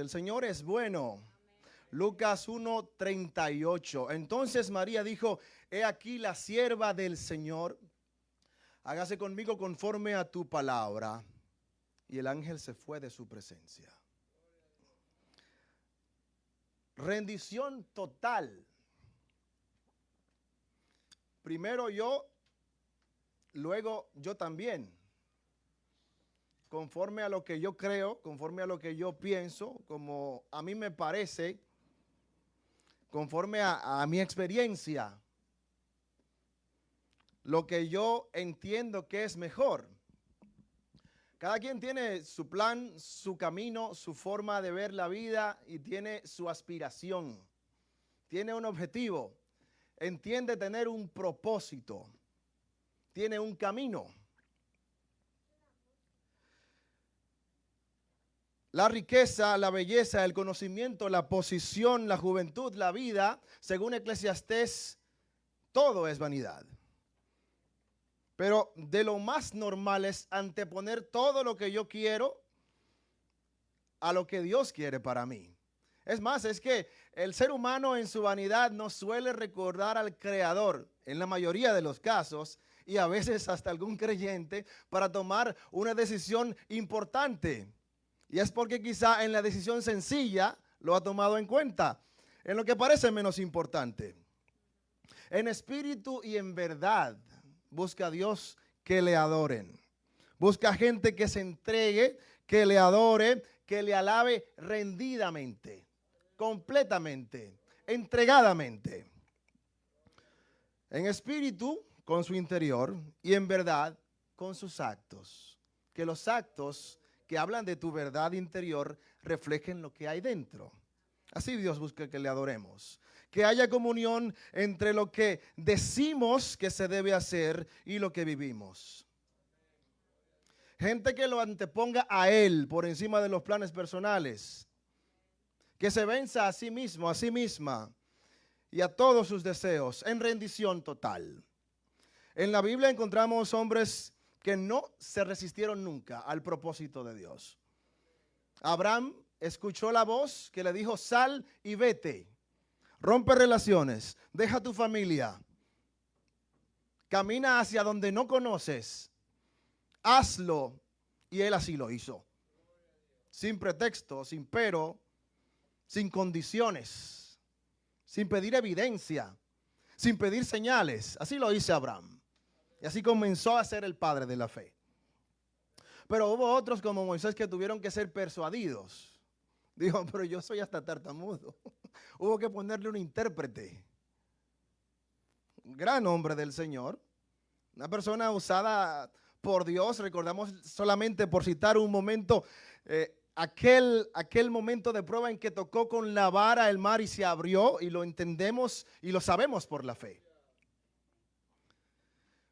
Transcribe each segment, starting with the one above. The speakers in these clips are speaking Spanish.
El Señor es bueno. Lucas 1:38. Entonces María dijo: he aquí la sierva del Señor, hágase conmigo conforme a tu palabra. Y el ángel se fue de su presencia. Rendición total. Primero yo, luego yo también. Conforme a lo que yo creo, conforme a lo que yo pienso, como a mí me parece, conforme a mi experiencia, lo que yo entiendo que es mejor. Cada quien tiene su plan, su camino, su forma de ver la vida y tiene su aspiración, tiene un objetivo, entiende tener un propósito, tiene un camino. La riqueza, la belleza, el conocimiento, la posición, la juventud, la vida, según Eclesiastés, todo es vanidad. Pero de lo más normal es anteponer todo lo que yo quiero a lo que Dios quiere para mí. Es más, es que el ser humano en su vanidad no suele recordar al Creador en la mayoría de los casos, y a veces hasta algún creyente, para tomar una decisión importante. Y es porque quizá en la decisión sencilla lo ha tomado en cuenta, en lo que parece menos importante. En espíritu y en verdad busca a Dios que le adoren. Busca gente que se entregue, que le adore, que le alabe rendidamente, completamente, entregadamente. En espíritu, con su interior, y en verdad, con sus actos. Que los actos que hablan de tu verdad interior reflejen lo que hay dentro. Así Dios busca que le adoremos. Que haya comunión entre lo que decimos que se debe hacer y lo que vivimos. Gente que lo anteponga a Él por encima de los planes personales. Que se venza a sí mismo, a sí misma y a todos sus deseos en rendición total. En la Biblia encontramos hombres que no se resistieron nunca al propósito de Dios. Abraham escuchó la voz que le dijo: sal y vete, rompe relaciones, deja tu familia, camina hacia donde no conoces, hazlo, y él así lo hizo. Sin pretexto, sin pero, sin condiciones, sin pedir evidencia, sin pedir señales. Así lo hizo Abraham. Y así comenzó a ser el padre de la fe. Pero hubo otros como Moisés que tuvieron que ser persuadidos. Dijo: pero yo soy hasta tartamudo. Hubo que ponerle un intérprete. Un gran hombre del Señor. Una persona usada por Dios. Recordamos solamente por citar un momento, aquel momento de prueba en que tocó con la vara el mar y se abrió, y lo entendemos y lo sabemos por la fe.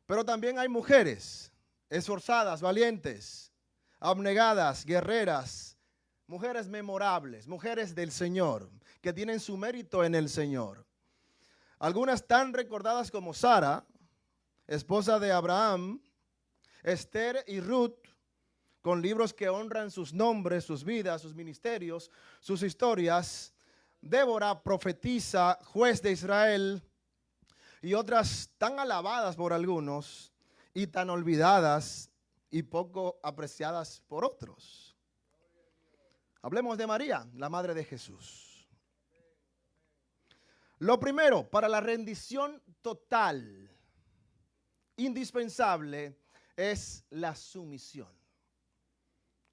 Pero también hay mujeres esforzadas, valientes, abnegadas, guerreras, mujeres memorables, mujeres del Señor, que tienen su mérito en el Señor. Algunas tan recordadas como Sara, esposa de Abraham, Esther y Ruth, con libros que honran sus nombres, sus vidas, sus ministerios, sus historias. Débora, profetisa, juez de Israel, y otras tan alabadas por algunos y tan olvidadas y poco apreciadas por otros. Hablemos de María, la madre de Jesús. Lo primero, para la rendición total, indispensable, es la sumisión.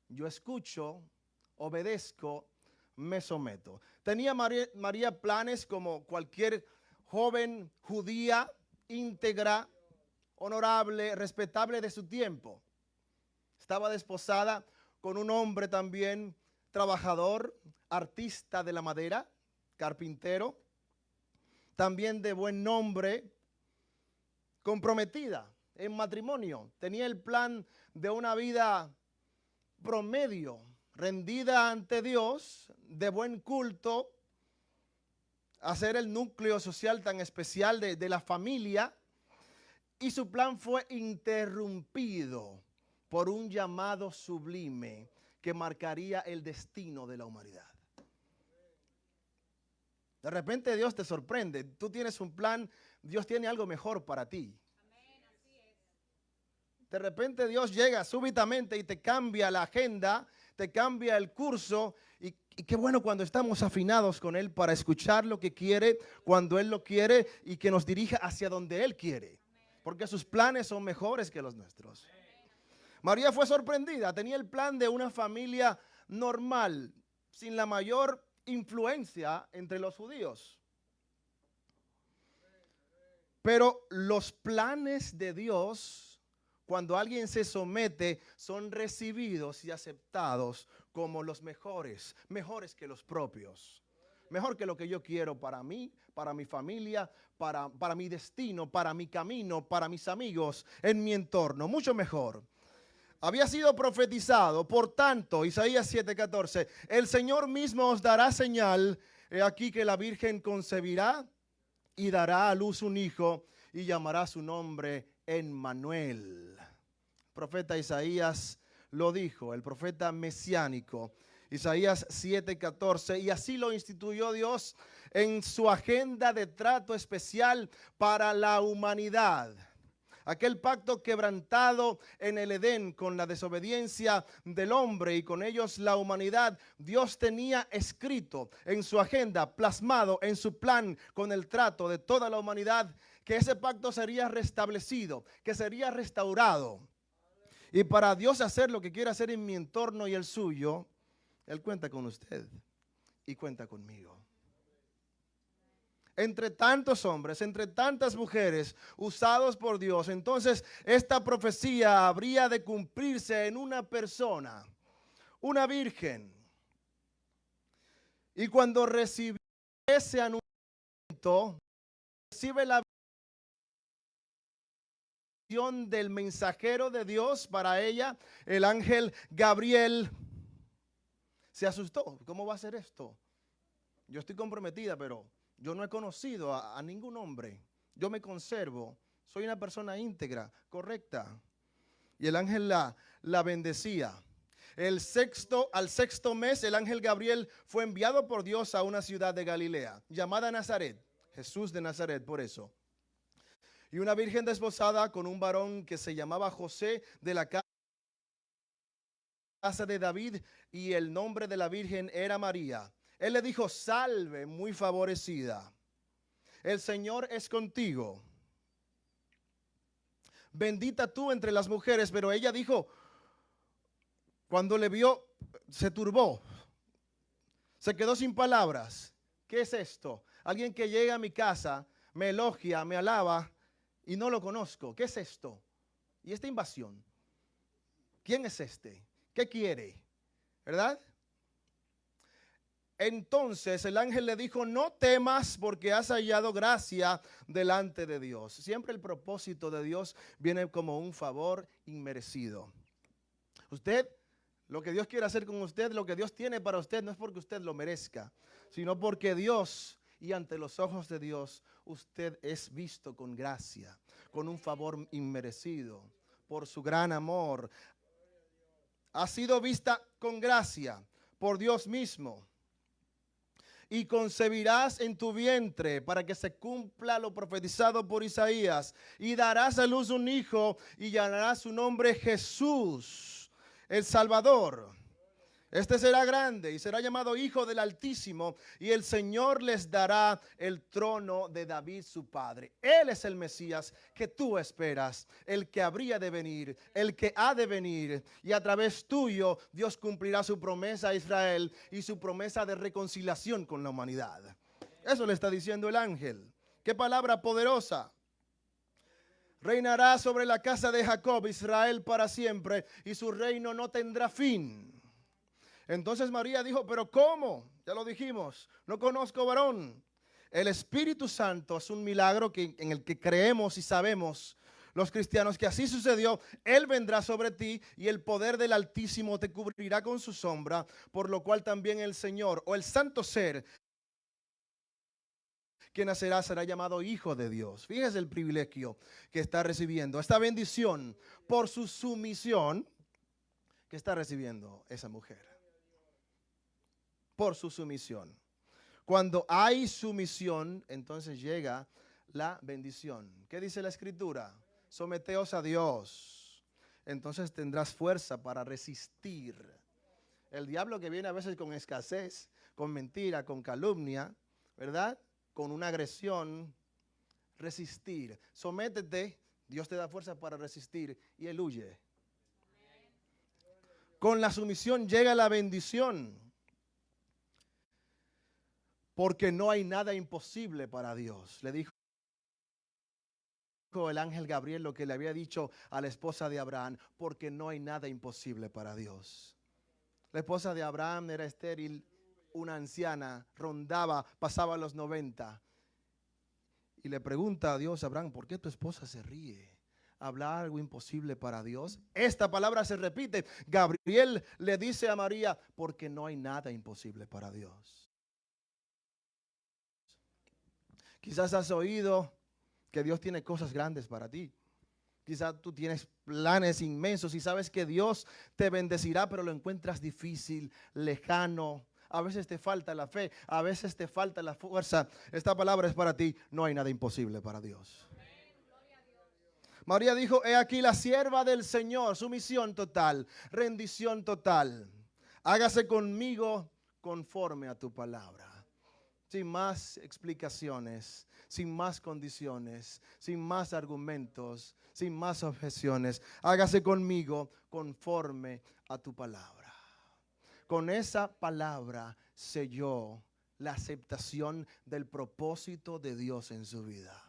Yo escucho, obedezco, me someto. Tenía María planes como cualquier joven judía, íntegra, honorable, respetable de su tiempo. Estaba desposada con un hombre también trabajador, artista de la madera, carpintero, también de buen nombre, comprometida en matrimonio. Tenía el plan de una vida promedio, rendida ante Dios, de buen culto, hacer el núcleo social tan especial de la familia, y su plan fue interrumpido por un llamado sublime que marcaría el destino de la humanidad. De repente Dios te sorprende. Tú tienes un plan, Dios tiene algo mejor para ti. De repente Dios llega súbitamente y te cambia la agenda, te cambia el curso. Y qué bueno cuando estamos afinados con Él para escuchar lo que quiere, cuando Él lo quiere y que nos dirija hacia donde Él quiere. Porque sus planes son mejores que los nuestros. María fue sorprendida, tenía el plan de una familia normal, sin la mayor influencia entre los judíos. Pero los planes de Dios, cuando alguien se somete, son recibidos y aceptados como los mejores, mejores que los propios. Mejor que lo que yo quiero para mí, para mi familia, para mi destino, para mi camino, para mis amigos, en mi entorno, mucho mejor. Había sido profetizado, por tanto, Isaías 7:14, el Señor mismo os dará señal, he aquí que la Virgen concebirá y dará a luz un hijo y llamará su nombre Emmanuel. El profeta Isaías lo dijo, el profeta mesiánico, Isaías 7:14, y así lo instituyó Dios en su agenda de trato especial para la humanidad. Aquel pacto quebrantado en el Edén con la desobediencia del hombre y con ellos la humanidad, Dios tenía escrito en su agenda, plasmado en su plan con el trato de toda la humanidad, que ese pacto sería restablecido, que sería restaurado. Y para Dios hacer lo que quiere hacer en mi entorno y el suyo, Él cuenta con usted y cuenta conmigo. Entre tantos hombres, entre tantas mujeres usados por Dios, entonces esta profecía habría de cumplirse en una persona, una virgen. Y cuando recibe ese anuncio, recibe la visión del mensajero de Dios para ella, el ángel Gabriel se asustó. ¿Cómo va a ser esto? Yo estoy comprometida, pero yo no he conocido a ningún hombre. Yo me conservo. Soy una persona íntegra, correcta. Y el ángel la bendecía. Al sexto mes, el ángel Gabriel fue enviado por Dios a una ciudad de Galilea, llamada Nazaret. Jesús de Nazaret, por eso. Y una virgen desposada con un varón que se llamaba José, de la casa de David, y el nombre de la virgen era María. Él le dijo: salve, muy favorecida, el Señor es contigo. Bendita tú entre las mujeres. Pero ella dijo, cuando le vio, se turbó, se quedó sin palabras. ¿Qué es esto? Alguien que llega a mi casa, me elogia, me alaba y no lo conozco. ¿Qué es esto? Y esta invasión, ¿quién es este? ¿Qué quiere? ¿Verdad? Entonces el ángel le dijo: no temas, porque has hallado gracia delante de Dios. Siempre el propósito de Dios viene como un favor inmerecido. Usted, lo que Dios quiere hacer con usted, lo que Dios tiene para usted, no es porque usted lo merezca, sino porque Dios, y ante los ojos de Dios, usted es visto con gracia, con un favor inmerecido, por su gran amor. Ha sido vista con gracia por Dios mismo. Y concebirás en tu vientre, para que se cumpla lo profetizado por Isaías, y darás a luz un hijo y llamarás su nombre Jesús, el Salvador. Este será grande y será llamado Hijo del Altísimo, y el Señor les dará el trono de David su padre. Él es el Mesías que tú esperas, el que habría de venir, el que ha de venir, y a través tuyo Dios cumplirá su promesa a Israel y su promesa de reconciliación con la humanidad. Eso le está diciendo el ángel. Qué palabra poderosa. Reinará sobre la casa de Jacob, Israel para siempre, y su reino no tendrá fin. Entonces María dijo: pero ¿cómo? Ya lo dijimos, no conozco varón. El Espíritu Santo es un milagro en el que creemos y sabemos los cristianos que así sucedió. Él vendrá sobre ti y el poder del Altísimo te cubrirá con su sombra, por lo cual también el Señor, o el santo ser que nacerá, será llamado Hijo de Dios. Fíjese el privilegio que está recibiendo, esta bendición por su sumisión que está recibiendo esa mujer. Por su sumisión. Cuando hay sumisión, entonces llega la bendición. ¿Qué dice la Escritura? Someteos a Dios. Entonces tendrás fuerza para resistir. El diablo que viene a veces con escasez, con mentira, con calumnia, ¿verdad? Con una agresión, resistir. Sométete, Dios te da fuerza para resistir y él huye. Con la sumisión llega la bendición. Porque no hay nada imposible para Dios. Le dijo el ángel Gabriel lo que le había dicho a la esposa de Abraham, porque no hay nada imposible para Dios. La esposa de Abraham era estéril, una anciana, rondaba, pasaba los 90. Y le pregunta a Dios, Abraham, ¿por qué tu esposa se ríe? ¿Habla algo imposible para Dios? Esta palabra se repite. Gabriel le dice a María, porque no hay nada imposible para Dios. Quizás has oído que Dios tiene cosas grandes para ti. Quizás tú tienes planes inmensos y sabes que Dios te bendecirá, pero lo encuentras difícil, lejano. A veces te falta la fe, a veces te falta la fuerza. Esta palabra es para ti. No hay nada imposible para Dios. María dijo, he aquí la sierva del Señor, sumisión total, rendición total. Hágase conmigo conforme a tu palabra. Sin más explicaciones, sin más condiciones, sin más argumentos, sin más objeciones. Hágase conmigo conforme a tu palabra. Con esa palabra selló la aceptación del propósito de Dios en su vida.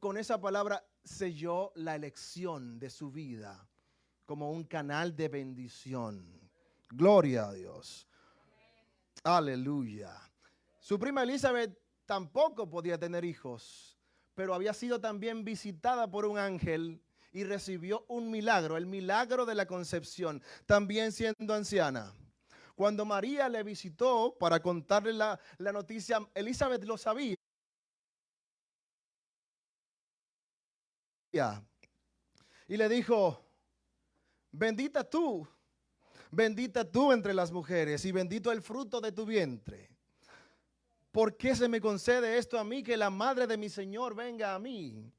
Con esa palabra selló la elección de su vida como un canal de bendición. Gloria a Dios. Aleluya. Su prima Elizabeth tampoco podía tener hijos, pero había sido también visitada por un ángel y recibió un milagro, el milagro de la concepción, también siendo anciana. Cuando María le visitó para contarle la noticia, Elizabeth lo sabía. Y le dijo, bendita tú entre las mujeres y bendito el fruto de tu vientre. ¿Por qué se me concede esto a mí, que la madre de mi Señor venga a mí?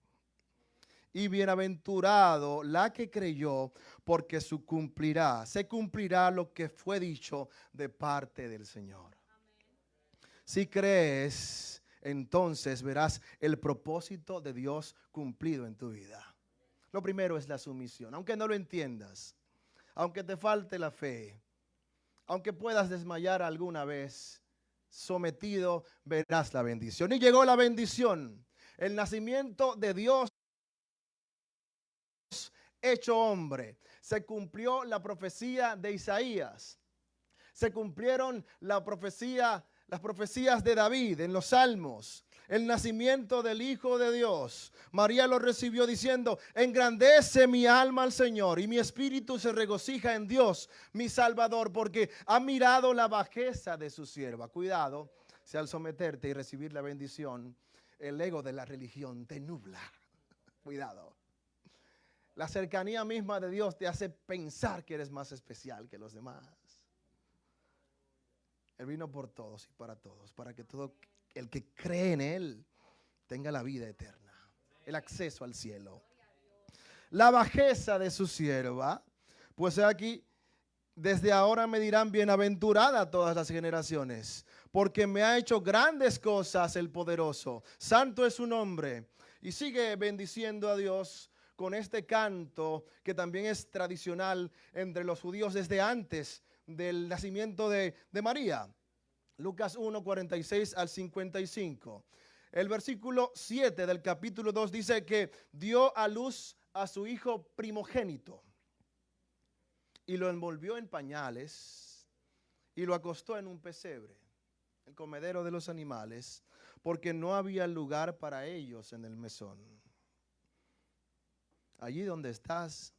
Y bienaventurado la que creyó, porque se cumplirá lo que fue dicho de parte del Señor. Si crees, entonces verás el propósito de Dios cumplido en tu vida. Lo primero es la sumisión, aunque no lo entiendas, aunque te falte la fe, aunque puedas desmayar alguna vez, sometido verás la bendición. Y llegó la bendición, el nacimiento de Dios hecho hombre. Se cumplió la profecía de Isaías. Se cumplieron las profecías de David en los Salmos. El nacimiento del Hijo de Dios. María lo recibió diciendo, engrandece mi alma al Señor y mi espíritu se regocija en Dios, mi Salvador, porque ha mirado la bajeza de su sierva. Cuidado, si al someterte y recibir la bendición, el ego de la religión te nubla. Cuidado. La cercanía misma de Dios te hace pensar que eres más especial que los demás. Él vino por todos y para todos, para que todo el que cree en Él tenga la vida eterna, el acceso al cielo. La bajeza de su sierva, pues aquí, desde ahora me dirán bienaventurada todas las generaciones, porque me ha hecho grandes cosas el poderoso. Santo es su nombre. Y sigue bendiciendo a Dios con este canto que también es tradicional entre los judíos desde antes del nacimiento de María. Lucas 1, 46 al 55. El versículo 7 del capítulo 2 dice que dio a luz a su hijo primogénito y lo envolvió en pañales y lo acostó en un pesebre, el comedero de los animales, porque no había lugar para ellos en el mesón. Allí donde estás,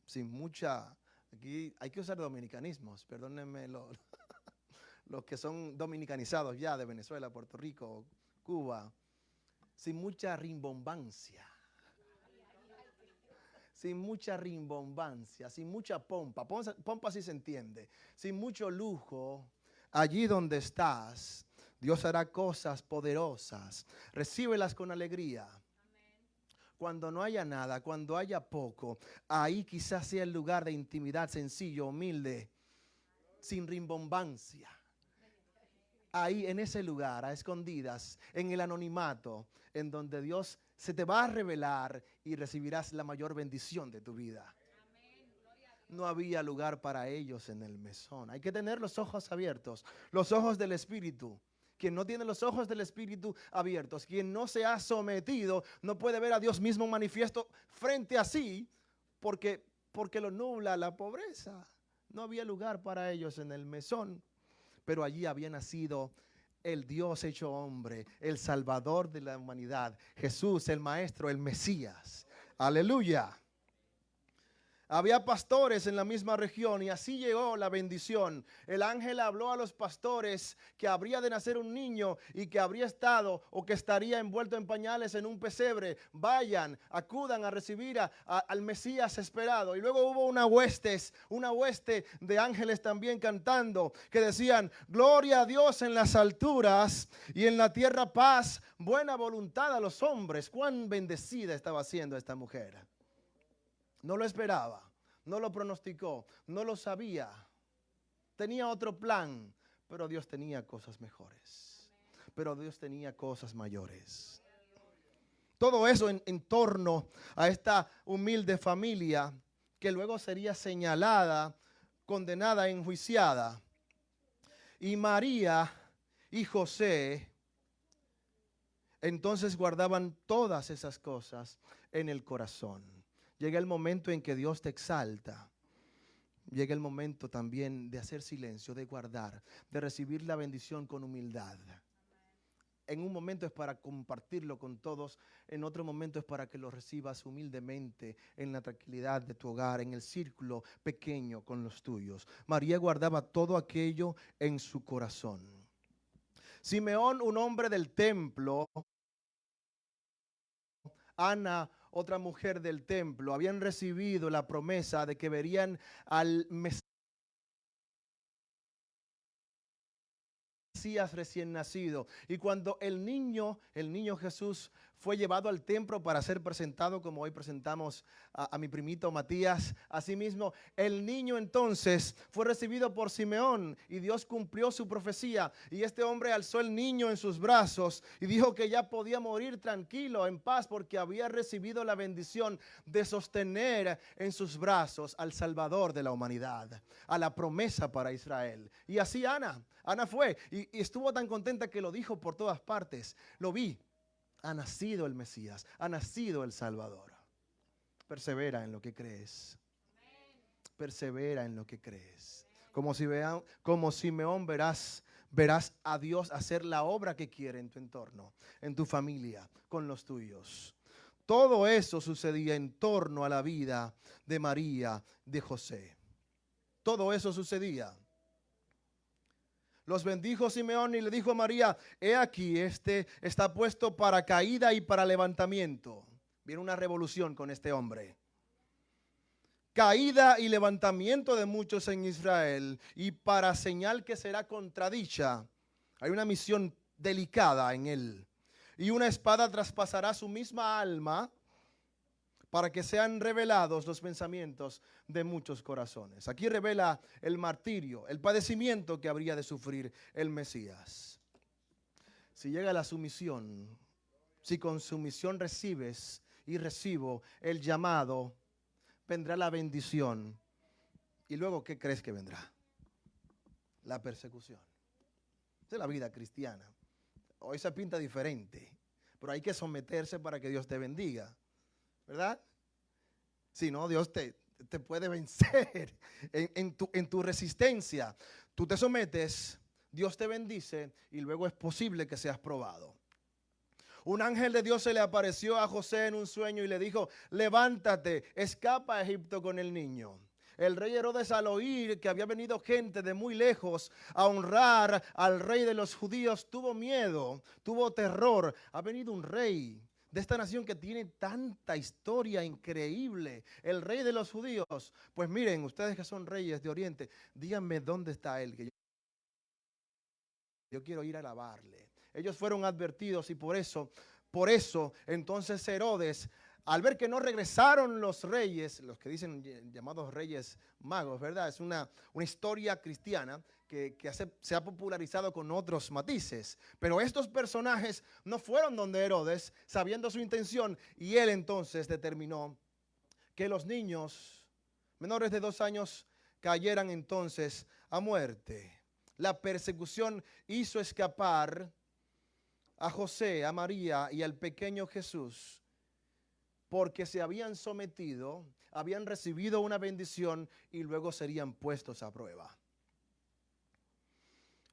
sin mucha, aquí hay que usar dominicanismos, perdónenme los que son dominicanizados ya de Venezuela, Puerto Rico, Cuba, sin mucha rimbombancia, sin mucha rimbombancia, sin mucha pompa, pompa sí se entiende, sin mucho lujo, allí donde estás, Dios hará cosas poderosas. Recíbelas con alegría. Cuando no haya nada, cuando haya poco, ahí quizás sea el lugar de intimidad sencillo, humilde, sin rimbombancia. Ahí en ese lugar, a escondidas, en el anonimato, en donde Dios se te va a revelar y recibirás la mayor bendición de tu vida. No había lugar para ellos en el mesón. Hay que tener los ojos abiertos, los ojos del Espíritu. Quien no tiene los ojos del Espíritu abiertos, quien no se ha sometido, no puede ver a Dios mismo manifiesto frente a sí, porque lo nubla la pobreza. No había lugar para ellos en el mesón, pero allí había nacido el Dios hecho hombre, el Salvador de la humanidad, Jesús, el Maestro, el Mesías. Aleluya. Había pastores en la misma región y así llegó la bendición. El ángel habló a los pastores que habría de nacer un niño y que habría estado o que estaría envuelto en pañales en un pesebre. Vayan, acudan a recibir al Mesías esperado. Y luego hubo una hueste de ángeles también cantando que decían: gloria a Dios en las alturas y en la tierra paz, buena voluntad a los hombres. Cuán bendecida estaba siendo esta mujer. No lo esperaba, no lo pronosticó, no lo sabía. Tenía otro plan, pero Dios tenía cosas mejores. Pero Dios tenía cosas mayores. Todo eso en torno a esta humilde familia que luego sería señalada, condenada, enjuiciada. Y María y José entonces guardaban todas esas cosas en el corazón. Llega el momento en que Dios te exalta. Llega el momento también de hacer silencio, de guardar, de recibir la bendición con humildad. En un momento es para compartirlo con todos, en otro momento es para que lo recibas humildemente en la tranquilidad de tu hogar, en el círculo pequeño con los tuyos. María guardaba todo aquello en su corazón. Simeón, un hombre del templo, Ana, otra mujer del templo, habían recibido la promesa de que verían al Mesías recién nacido. Y cuando el niño Jesús fue llevado al templo para ser presentado, como hoy presentamos a mi primito Matías, asimismo, el niño entonces fue recibido por Simeón y Dios cumplió su profecía. Y este hombre alzó el niño en sus brazos y dijo que ya podía morir tranquilo, en paz, porque había recibido la bendición de sostener en sus brazos al Salvador de la humanidad, a la promesa para Israel. Y así Ana fue y estuvo tan contenta que lo dijo por todas partes. Lo vi. Ha nacido el Mesías, ha nacido el Salvador. Persevera en lo que crees. Persevera en lo que crees. Como Simeón verás a Dios hacer la obra que quiere en tu entorno, en tu familia, con los tuyos. Todo eso sucedía en torno a la vida de María, de José. Todo eso sucedía. Los bendijo Simeón y le dijo a María: he aquí, este está puesto para caída y para levantamiento. Viene una revolución con este hombre. Caída y levantamiento de muchos en Israel, y para señal que será contradicha. Hay una misión delicada en él. Y una espada traspasará su misma alma, para que sean revelados los pensamientos de muchos corazones. Aquí revela el martirio, el padecimiento que habría de sufrir el Mesías. Si llega la sumisión, si con sumisión recibes y recibo el llamado, vendrá la bendición. Y luego, ¿qué crees que vendrá? La persecución. Esa es la vida cristiana. Hoy se pinta diferente, pero hay que someterse para que Dios te bendiga. ¿Verdad? Si no, Dios te puede vencer en tu resistencia. Tú te sometes, Dios te bendice y luego es posible que seas probado. Un ángel de Dios se le apareció a José en un sueño y le dijo: levántate, escapa a Egipto con el niño. El rey Herodes, al oír que había venido gente de muy lejos a honrar al rey de los judíos, tuvo miedo, tuvo terror. Ha venido un rey de esta nación que tiene tanta historia increíble, el rey de los judíos. Pues miren, ustedes que son reyes de Oriente, díganme dónde está él, que yo quiero ir a alabarle. Ellos fueron advertidos y por eso, entonces Herodes, al ver que no regresaron los reyes, los que dicen llamados reyes magos, ¿verdad? Es una historia cristiana que se ha popularizado con otros matices. Pero estos personajes no fueron donde Herodes, sabiendo su intención, y él entonces determinó que los niños menores de 2 años cayeran entonces a muerte. La persecución hizo escapar a José, a María y al pequeño Jesús, porque se habían sometido, habían recibido una bendición y luego serían puestos a prueba.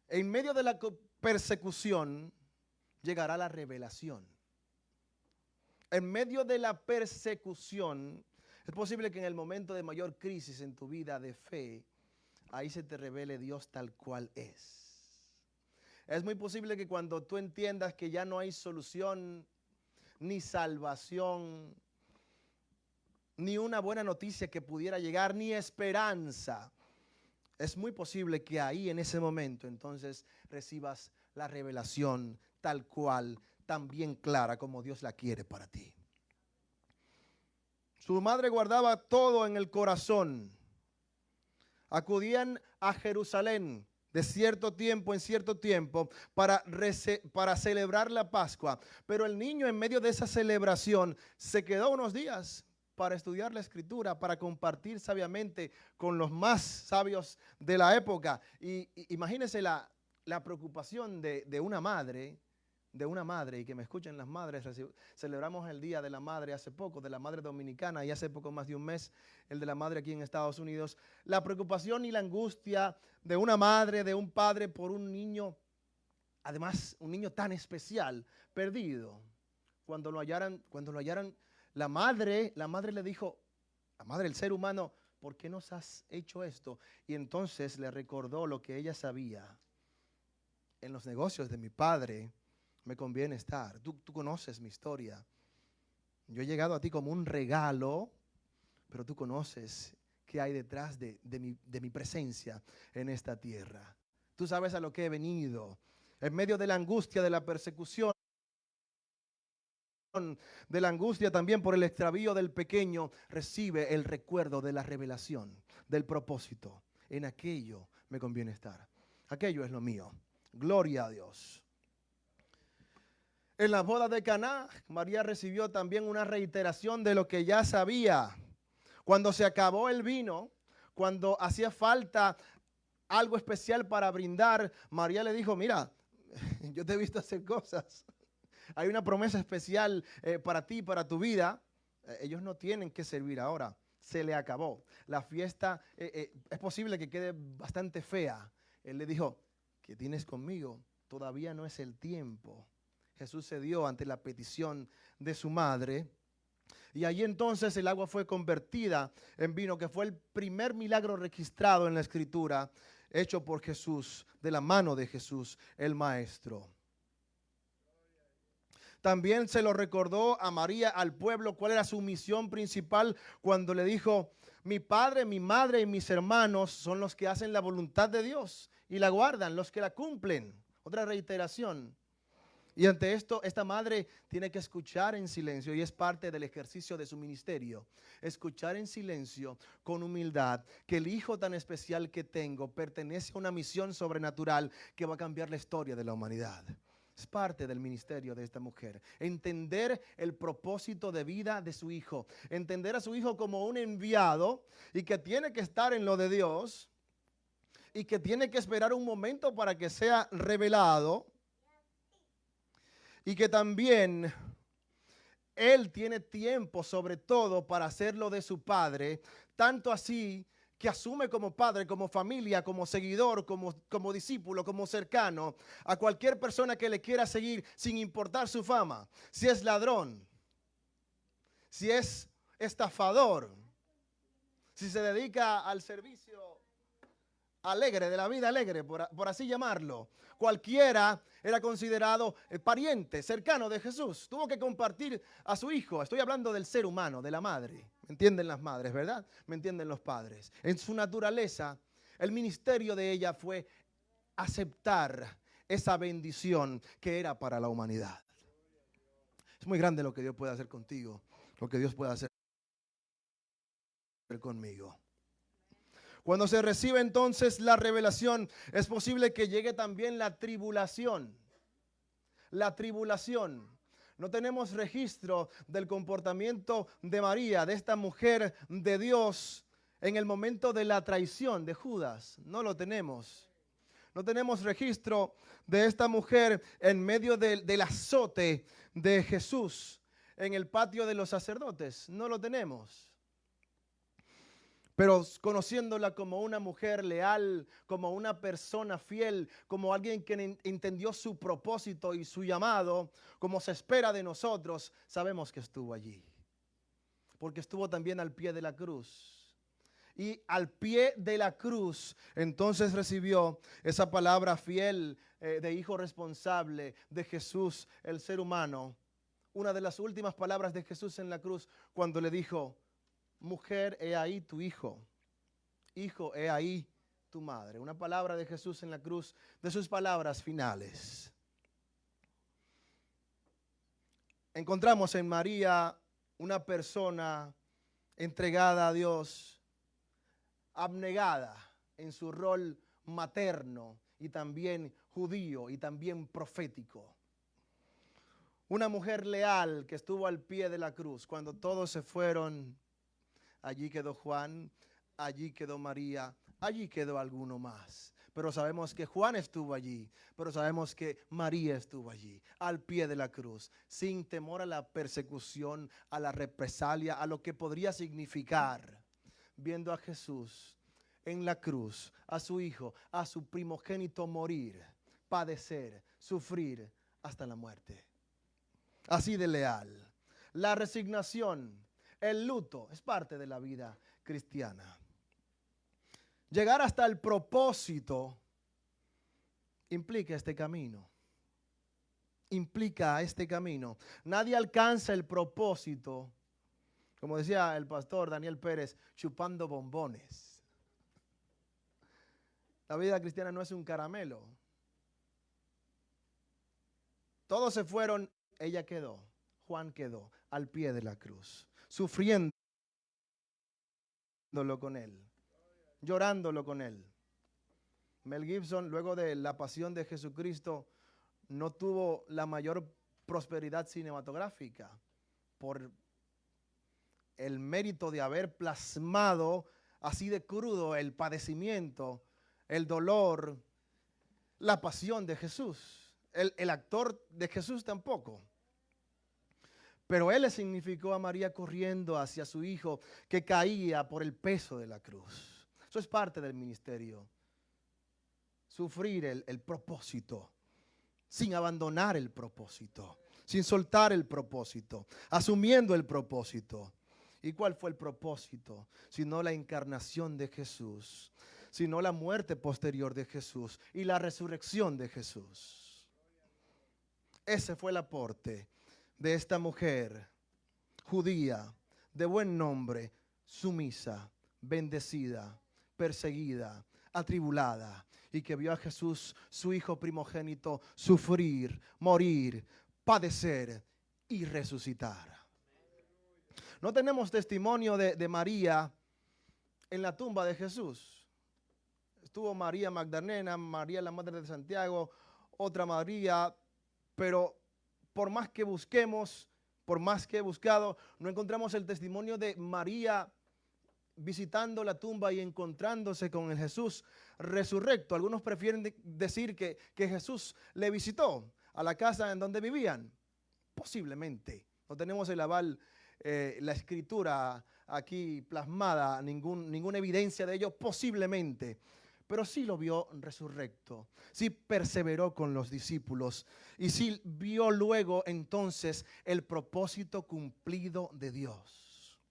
En medio de la persecución llegará la revelación. En medio de la persecución es posible que en el momento de mayor crisis en tu vida de fe, ahí se te revele Dios tal cual es. Es muy posible que cuando tú entiendas que ya no hay solución, ni salvación, ni una buena noticia que pudiera llegar, ni esperanza, es muy posible que ahí en ese momento entonces recibas la revelación tal cual, tan bien clara como Dios la quiere para ti. Su madre guardaba todo en el corazón. Acudían a Jerusalén de cierto tiempo en cierto tiempo para celebrar la Pascua. Pero el niño en medio de esa celebración se quedó unos días para estudiar la Escritura, para compartir sabiamente con los más sabios de la época. Y imagínense la preocupación de una madre, y que me escuchen las madres. Celebramos el Día de la Madre hace poco, de la Madre Dominicana, y hace poco más de un mes el de la Madre aquí en Estados Unidos. La preocupación y la angustia de una madre, de un padre por un niño, además un niño tan especial, perdido. Cuando lo hallaran, la madre le dijo, la madre, el ser humano, ¿por qué nos has hecho esto? Y entonces le recordó lo que ella sabía. En los negocios de mi padre me conviene estar. Tú conoces mi historia. Yo he llegado a ti como un regalo, pero tú conoces qué hay detrás de mi presencia en esta tierra. Tú sabes a lo que he venido. En medio de la angustia, de la persecución, de la angustia también por el extravío del pequeño, recibe el recuerdo de la revelación, del propósito. En aquello me conviene estar. Aquello es lo mío. Gloria a Dios. En la boda de Caná, María recibió también una reiteración de lo que ya sabía. Cuando se acabó el vino, cuando hacía falta algo especial para brindar, María le dijo, mira, yo te he visto hacer cosas. Hay una promesa especial para ti, para tu vida. Ellos no tienen que servir ahora. Se le acabó. La fiesta es posible que quede bastante fea. Él le dijo, ¿qué tienes conmigo? Todavía no es el tiempo. Jesús cedió ante la petición de su madre. Y allí entonces el agua fue convertida en vino, que fue el primer milagro registrado en la Escritura, hecho por Jesús, de la mano de Jesús, el Maestro. También se lo recordó a María, al pueblo, cuál era su misión principal cuando le dijo, mi padre, mi madre y mis hermanos son los que hacen la voluntad de Dios y la guardan, los que la cumplen. Otra reiteración. Y ante esto, esta madre tiene que escuchar en silencio, y es parte del ejercicio de su ministerio. Escuchar en silencio, con humildad, que el hijo tan especial que tengo pertenece a una misión sobrenatural que va a cambiar la historia de la humanidad. Es parte del ministerio de esta mujer. Entender el propósito de vida de su hijo. Entender a su hijo como un enviado y que tiene que estar en lo de Dios y que tiene que esperar un momento para que sea revelado. Y que también él tiene tiempo sobre todo para hacerlo de su padre, tanto así que asume como padre, como familia, como seguidor, como discípulo, como cercano, a cualquier persona que le quiera seguir sin importar su fama. Si es ladrón, si es estafador, si se dedica al servicio alegre, de la vida alegre, por así llamarlo. Cualquiera era considerado pariente, cercano de Jesús. Tuvo que compartir a su hijo. Estoy hablando del ser humano, de la madre. ¿Me entienden las madres, verdad? ¿Me entienden los padres? En su naturaleza, el ministerio de ella fue aceptar, esa bendición que era para la humanidad. Es muy grande lo que Dios puede hacer contigo, lo que Dios puede hacer conmigo. Cuando se recibe entonces la revelación, es posible que llegue también la tribulación. La tribulación. No tenemos registro del comportamiento de María, de esta mujer de Dios, en el momento de la traición de Judas. No lo tenemos. No tenemos registro de esta mujer en medio del azote de Jesús en el patio de los sacerdotes. No lo tenemos. Pero conociéndola como una mujer leal, como una persona fiel, como alguien que entendió su propósito y su llamado, como se espera de nosotros, sabemos que estuvo allí. Porque estuvo también al pie de la cruz. Y al pie de la cruz, entonces recibió esa palabra fiel de hijo responsable de Jesús, el ser humano. Una de las últimas palabras de Jesús en la cruz, cuando le dijo: mujer, he ahí tu hijo. Hijo, he ahí tu madre. Una palabra de Jesús en la cruz, de sus palabras finales. Encontramos en María una persona entregada a Dios, abnegada en su rol materno y también judío y también profético. Una mujer leal que estuvo al pie de la cruz. Cuando todos se fueron, allí quedó Juan, allí quedó María, allí quedó alguno más. Pero sabemos que Juan estuvo allí, pero sabemos que María estuvo allí, al pie de la cruz, sin temor a la persecución, a la represalia, a lo que podría significar, viendo a Jesús en la cruz, a su hijo, a su primogénito morir, padecer, sufrir hasta la muerte. Así de leal. La resignación, el luto, es parte de la vida cristiana. Llegar hasta el propósito implica este camino. Implica este camino. Nadie alcanza el propósito, como decía el pastor Daniel Pérez, chupando bombones. La vida cristiana no es un caramelo. Todos se fueron, ella quedó, Juan quedó al pie de la cruz, sufriéndolo con él, llorándolo con él. Mel Gibson, luego de la pasión de Jesucristo, no tuvo la mayor prosperidad cinematográfica por el mérito de haber plasmado así de crudo el padecimiento, el dolor, la pasión de Jesús. El actor de Jesús tampoco. Pero él le significó a María corriendo hacia su hijo que caía por el peso de la cruz. Eso es parte del ministerio. Sufrir el propósito, sin abandonar el propósito, sin soltar el propósito, asumiendo el propósito. ¿Y cuál fue el propósito? Sino la encarnación de Jesús, sino la muerte posterior de Jesús y la resurrección de Jesús. Ese fue el aporte de esta mujer judía, de buen nombre, sumisa, bendecida, perseguida, atribulada, y que vio a Jesús, su hijo primogénito, sufrir, morir, padecer y resucitar. No tenemos testimonio de María en la tumba de Jesús. Estuvo María Magdalena, María la madre de Santiago, otra María, pero por más que busquemos, por más que he buscado, no encontramos el testimonio de María visitando la tumba y encontrándose con el Jesús resurrecto. Algunos prefieren decir que Jesús le visitó a la casa en donde vivían. Posiblemente. No tenemos el aval, la escritura aquí plasmada, ninguna evidencia de ello, posiblemente. Pero sí lo vio resurrecto, sí perseveró con los discípulos y sí vio luego entonces el propósito cumplido de Dios.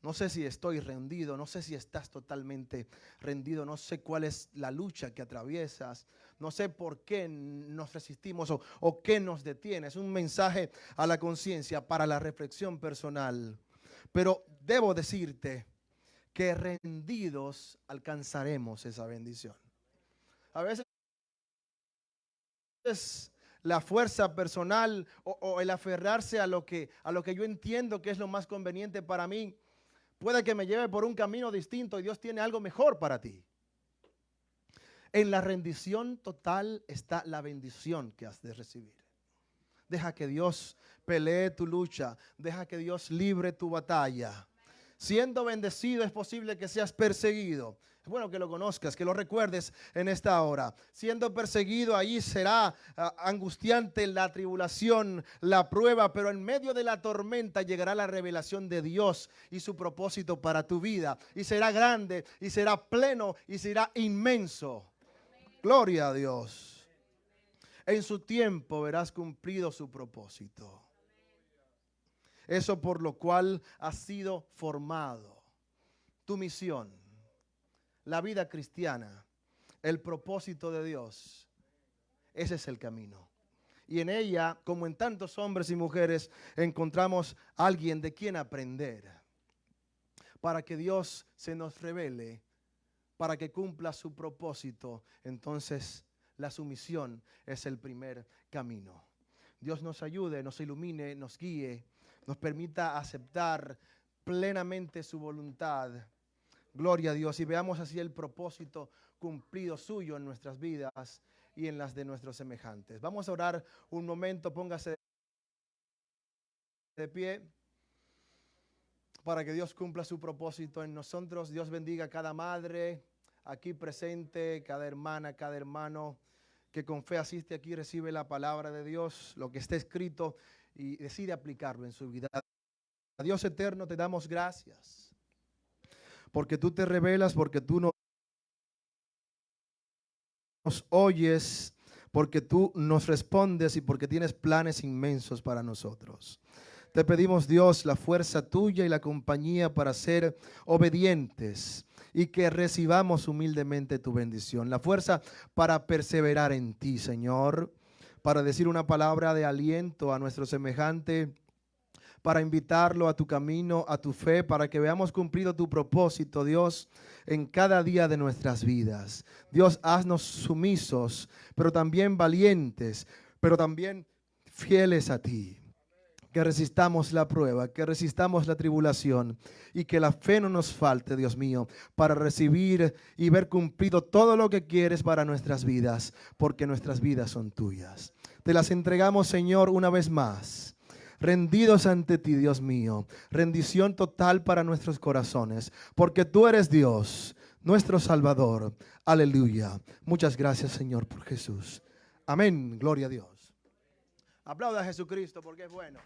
No sé si estoy rendido, no sé si estás totalmente rendido, no sé cuál es la lucha que atraviesas, no sé por qué nos resistimos o qué nos detiene. Es un mensaje a la conciencia para la reflexión personal. Pero debo decirte que rendidos alcanzaremos esa bendición. A veces es la fuerza personal o el aferrarse a lo que yo entiendo que es lo más conveniente para mí, puede que me lleve por un camino distinto y Dios tiene algo mejor para ti. En la rendición total está la bendición que has de recibir. Deja que Dios pelee tu lucha. Deja que Dios libre tu batalla. Siendo bendecido es posible que seas perseguido. Es bueno que lo conozcas, que lo recuerdes en esta hora. Siendo perseguido, ahí será angustiante la tribulación, la prueba, pero en medio de la tormenta llegará la revelación de Dios y su propósito para tu vida. Y será grande, y será pleno, y será inmenso. Gloria a Dios. En su tiempo verás cumplido su propósito. Eso por lo cual has sido formado. Tu misión, la vida cristiana, el propósito de Dios. Ese es el camino. Y en ella, como en tantos hombres y mujeres, encontramos a alguien de quien aprender. Para que Dios se nos revele, para que cumpla su propósito. Entonces, la sumisión es el primer camino. Dios nos ayude, nos ilumine, nos guíe, nos permita aceptar plenamente su voluntad. Gloria a Dios. Y veamos así el propósito cumplido suyo en nuestras vidas y en las de nuestros semejantes. Vamos a orar un momento, póngase de pie para que Dios cumpla su propósito en nosotros. Dios bendiga a cada madre aquí presente, cada hermana, cada hermano que con fe asiste aquí, recibe la palabra de Dios, lo que está escrito y decide aplicarlo en su vida. Dios eterno, te damos gracias porque tú te revelas, porque tú nos oyes, porque tú nos respondes y porque tienes planes inmensos para nosotros. Te pedimos, Dios, la fuerza tuya y la compañía para ser obedientes y que recibamos humildemente tu bendición. La fuerza para perseverar en ti, Señor, para decir una palabra de aliento a nuestro semejante, para invitarlo a tu camino, a tu fe, para que veamos cumplido tu propósito, Dios, en cada día de nuestras vidas. Dios, haznos sumisos, pero también valientes, pero también fieles a ti. Que resistamos la prueba, que resistamos la tribulación y que la fe no nos falte, Dios mío, para recibir y ver cumplido todo lo que quieres para nuestras vidas, porque nuestras vidas son tuyas. Te las entregamos, Señor, una vez más, rendidos ante ti, Dios mío, rendición total para nuestros corazones, porque tú eres Dios, nuestro Salvador. Aleluya. Muchas gracias, Señor, por Jesús. Amén. Gloria a Dios. Aplauda a Jesucristo porque es bueno.